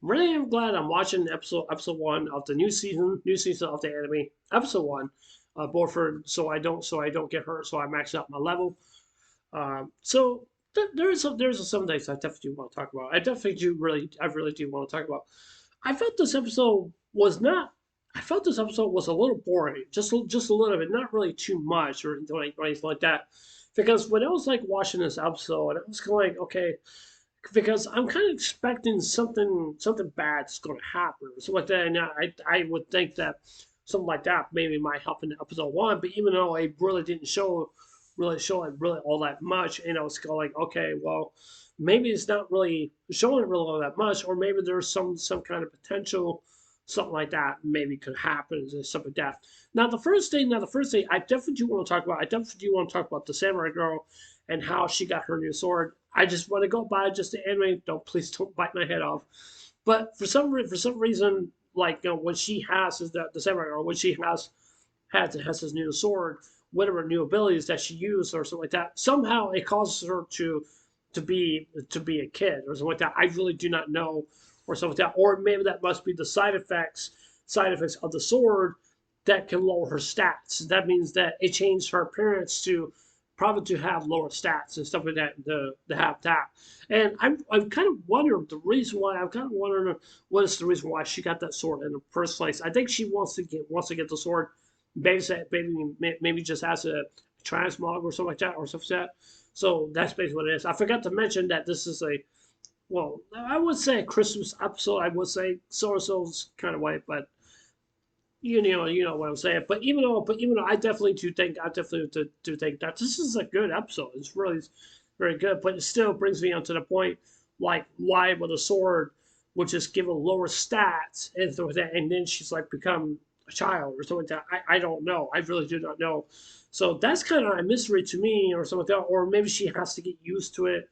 Really am glad I'm watching episode one of the new season of the anime, episode one, BOFURI, so I don't get hurt, so I max out my level. So there's some things I definitely do want to talk about. I really do want to talk about. I felt this episode was not. I felt this episode was a little boring, just a little bit, not really too much or anything like that. Because when I was like watching this episode, I was kind of like, okay, because I'm kind of expecting something bad's going to happen. So like that, and I would think that something like that maybe might happen in episode one. But even though it really didn't show it really all that much, and I was kind of like, okay, well, maybe it's not really showing it really all that much, or maybe there's some kind of potential something like that maybe could happen and stuff like that. Now the first thing I definitely do want to talk about. I definitely do want to talk about the samurai girl and how she got her new sword. I just want to go by just the anime. Please don't bite my head off. But for some reason, like when she has the samurai girl, when she has his new sword, whatever new abilities that she used or something like that, somehow it causes her to be a kid or something like that. I really do not know or something like that. Or maybe that must be the side effects of the sword that can lower her stats. That means that it changed her appearance to probably to have lower stats and stuff like that to have that. And I'm kind of wondering the reason why. I'm kind of wondering what is the reason why she got that sword in the first place. I think she wants to get the sword, maybe just as a transmog or something like that or something like that. So that's basically what it is. I forgot to mention that this is a well, I would say a Christmas episode. I would say so kind of way, but you know what I'm saying. But even though I definitely do think that this is a good episode. It's really very good, but it still brings me onto the point like why with a sword, which is given lower stats and stuff like that, and then she's like become a child or something like that. I don't know. I really do not know. So that's kind of a mystery to me, or something like that. Or maybe she has to get used to it,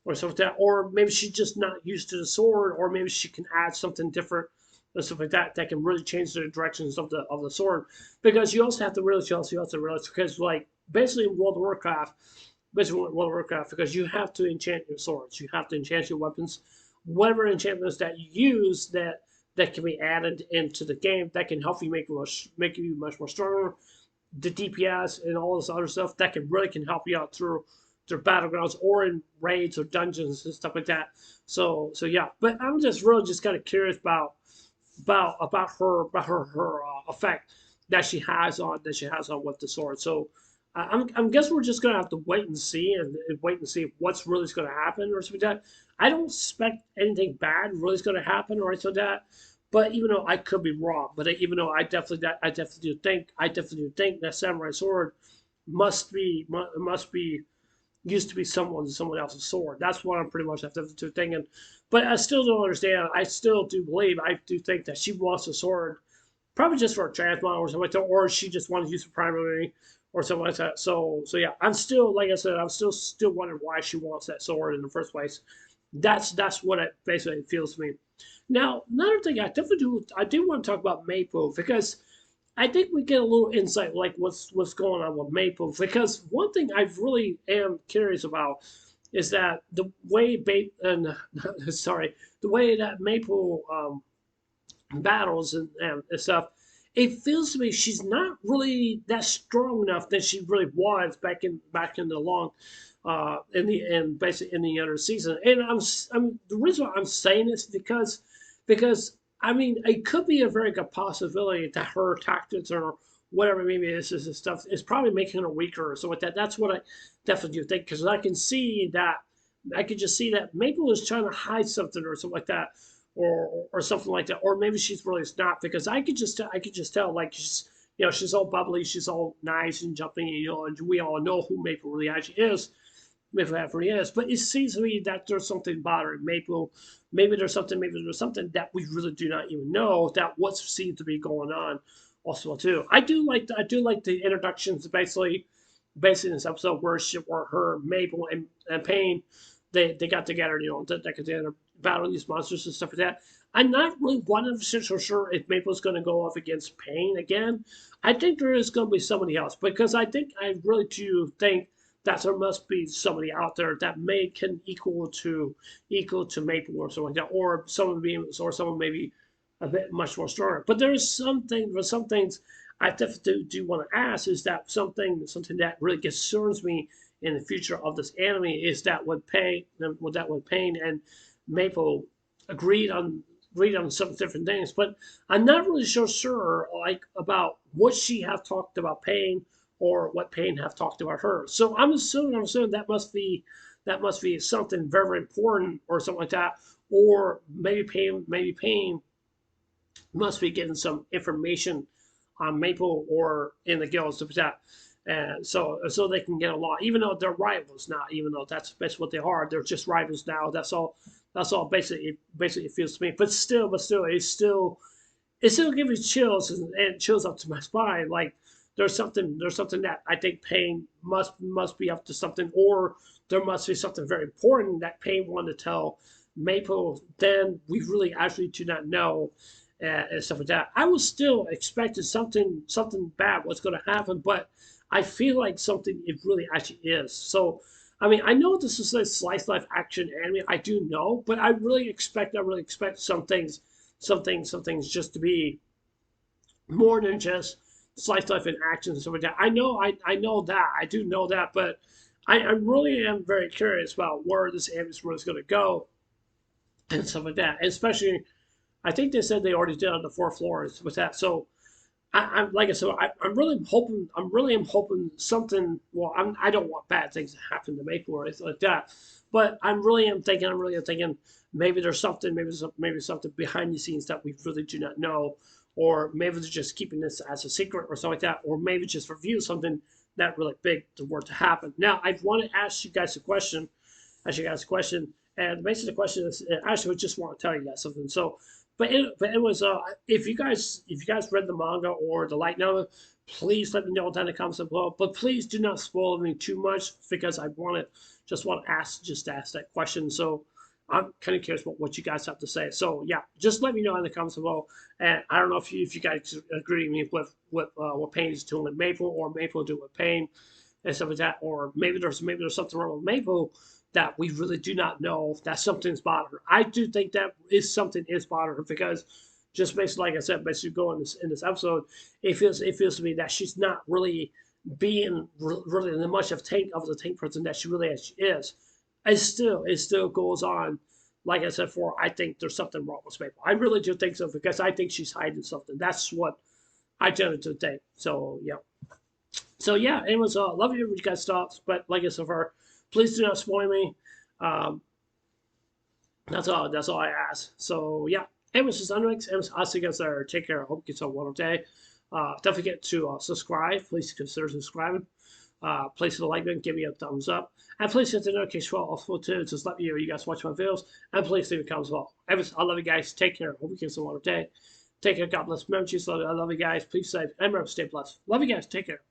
or something like that. Or maybe she's just not used to the sword, or maybe she can add something different and stuff like that that can really change the directions of the sword. Because you have to realize because like basically in World of Warcraft, because you have to enchant your swords, you have to enchant your weapons, whatever enchantments that you use that can be added into the game that can help you make you much more stronger. The DPS and all this other stuff that can really can help you out through battlegrounds or in raids or dungeons and stuff like that. So yeah, but I'm just really just kind of curious about her effect that she has on with the sword. So I'm guess we're just gonna have to wait and see and wait and see what's really going to happen or something like that. I don't expect anything bad really is going to happen or anything like that. But even though I could be wrong, but even though I definitely do think that samurai sword must be used to be someone else's sword. That's what I'm pretty much have to thinking. But I still don't understand. I still do believe. I do think that she wants a sword, probably just for a transmog or something like that, or she just wants to use it primary or something like that. So yeah, I'm still like I said, I'm still wondering why she wants that sword in the first place. That's what it basically feels to me. Now, another thing I do want to talk about Maple because I think we get a little insight like what's going on with Maple because one thing I really am curious about is that sorry the way that Maple battles and stuff, it feels to me she's not really that strong enough that she really was back in the long in basically in the other season. And I'm the reason why I'm saying this because I mean it could be a very good possibility that her tactics or whatever maybe this stuff is probably making her weaker. So with that, that's what I definitely do think because I could just see that Maple is trying to hide something or something like that or something like that, or maybe she's really not because I could just tell like she's all bubbly, she's all nice and jumping, and we all know who Maple really actually is. Maple actually is, but it seems to me that there's something bothering Maple. Maybe there's something that we really do not even know that what seems to be going on. Also, too, I do like the introductions basically in this episode where her Maple and Pain they got together, they got together battling these monsters and stuff like that. I'm not really 100% sure if Maple's going to go off against Pain again. I think there is going to be somebody else because I really do think that there must be somebody out there that may can equal to Maple or something like that, or someone maybe a bit much more stronger. But there's some things I definitely do want to ask is that something that really concerns me in the future of this anime is that when Pain and Maple agreed on some different things, but I'm not really sure like about what she have talked about Pain or what Pain have talked about her. So I'm assuming that must be something very, very important or something like that, or maybe Pain must be getting some information on Maple or in the guilds to that. And so they can get along, even though they're rivals now. Even though that's what they are, they're just rivals now. That's all. That's all. Basically, it feels to me. But still, it still gives me chills and chills up to my spine. Like there's something that I think Pain must be up to something, or there must be something very important that Pain wanted to tell Maple. Then we really actually do not know, and stuff like that. I was still expecting something bad was going to happen, but I feel like something it really actually is. So. I mean, I know this is a slice life action anime. I do know, but I really expect some things just to be more than just slice life and action and stuff like that. I know that. I do know that, but I really am very curious about where this anime is going to go and stuff like that. And especially, I think they said they already did on the fourth floors with that. So I'm like I said, I'm really hoping. I'm really am hoping something. Well, I don't want bad things to happen to Maple or anything like that. But I'm really am thinking maybe there's something. Maybe something behind the scenes that we really do not know, or maybe they're just keeping this as a secret or something like that, or maybe just reveal something not really big to were to happen. Now, I want to ask you guys a question. Ask you guys a question, and basically the question is, I actually just want to tell you guys something. So but it was if you guys read the manga or the light novel, please let me know down in the comments below. But please do not spoil me too much because I want to ask that question. So I'm kind of curious about what you guys have to say. So yeah, just let me know in the comments below. And I don't know if you guys agree with me with what Pain is doing with Maple or Maple doing with Pain and stuff like that, or maybe there's something wrong with Maple that we really do not know that something's bothering her. I do think that is something is bothering her because just basically, like I said, basically going in this episode, it feels to me that she's not really being really much of the tank person that she really is. It still goes on. Like I said before, I think there's something wrong with Maple. I really do think so because I think she's hiding something. That's what I tend to think. So yeah. So yeah, anyways, love you, you guys' thoughts. But like I said, for please do not spoil me. Um, that's all I ask. So yeah, anyways, it's Unrex. Anyways, I'll see you guys there. Take care. I hope you get a wonderful day. Don't forget to subscribe. Please consider subscribing. Please hit the like button, give me a thumbs up, and please hit the notification bell also too. Just let me know you guys watch my videos, and please leave a comment as well. Anyways, I love you guys. Take care. Hope you get a wonderful day. Take care. God bless. Remember, I love you guys. Please stay and remember, stay blessed. Love you guys. Take care.